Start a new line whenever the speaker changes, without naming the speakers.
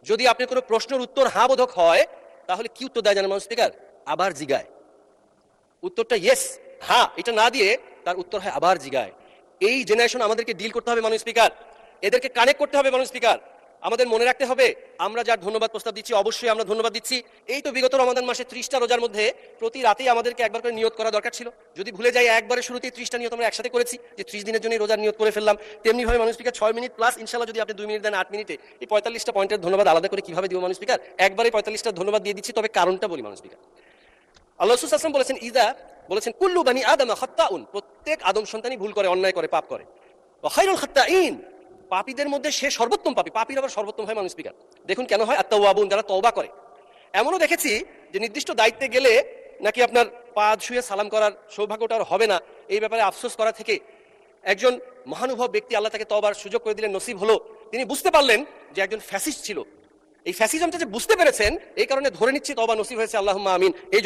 যদি আপনি কোনো প্রশ্নের উত্তর হ্যাঁ বোধক হয়, তাহলে কি উত্তর দেয় জানেন মানুষ স্পিকার? আবার জিগায়। উত্তরটা ইয়েস, হ্যাঁ, এটা না দিয়ে তার উত্তর হয় আবার জিগায়। এই জেনারেশন আমাদেরকে ডিল করতে হবে মানুষ স্পিকার, এদেরকে কানেক্ট করতে হবে মানুষ স্পিকার। আমাদের মনে রাখতে হবে, আমরা যার ধন্যবাদ প্রস্তাব দিচ্ছি, অবশ্যই আমরা ধন্যবাদ দিচ্ছি। এই তো বিগত রমাদান মাসে 30টা রোজার মধ্যে প্রতি রাতেই আমাদেরকে একবার করে নিয়ত করা দরকার ছিল। যদি ভুলে যাই, একবারে শুরুতেই 30টা নিয়ত আমরা একসাথে করেছি, যে 30 দিনের জন্য রোজার নিয়ত করে ফেললাম। তেমনি ভাবে মানুষ স্পিকার 6 মিনিট প্লাস ইনশাল্লাহ যদি আপনি 2 মিনিট দেন 8 মিনিটে, এই 45টা পয়েন্টের ধন্যবাদ আলাদা করে কিভাবে দিব মানুষ স্পিকার? একবারে 45টা ধন্যবাদ দিয়ে দিচ্ছি, তবে কারণটা বলি মানুষ স্পিকার। আল্লাহ রাসূল সাল্লাল্লাহু আলাইহি ওয়াসাল্লাম বলেছেন, বলেছেন কুল্লু বানি আদম খাত্তাউন, প্রত্যেক আদম সন্তানই ভুল করে, অন্যায় করে, পাপ করে। ওয়া খায়রুল খাত্তাইন, পাপীদের মধ্যে সে সর্বোত্তম পাপী। পাপীর আবার সর্বোত্তম হয় মানুষ স্পিকার। দেখুন কেন হয়? আত-তাওয়াবুন, যারা তওবা করে। এমনও দেখেছি যে নির্দিষ্ট দায়িত্বে গেলে নাকি আপনার পা ছুঁয়ে সালাম করার সৌভাগ্যটা আর হবে না, এই ব্যাপারে আফসোস করা থেকে একজন মহানুভব ব্যক্তি আল্লাহ তাকে তওবার সুযোগ করে দিলেন, নসিব হলো। তিনি বুঝতে পারলেন যে একজন ফ্যাসিস্ট ছিল। এই ফ্যাসিজমটা যে বুঝতে পেরেছেন, এই কারণে ধরে নিচ্ছি তওবা নসিব হয়েছে, আল্লাহুম্মা আমিন। এই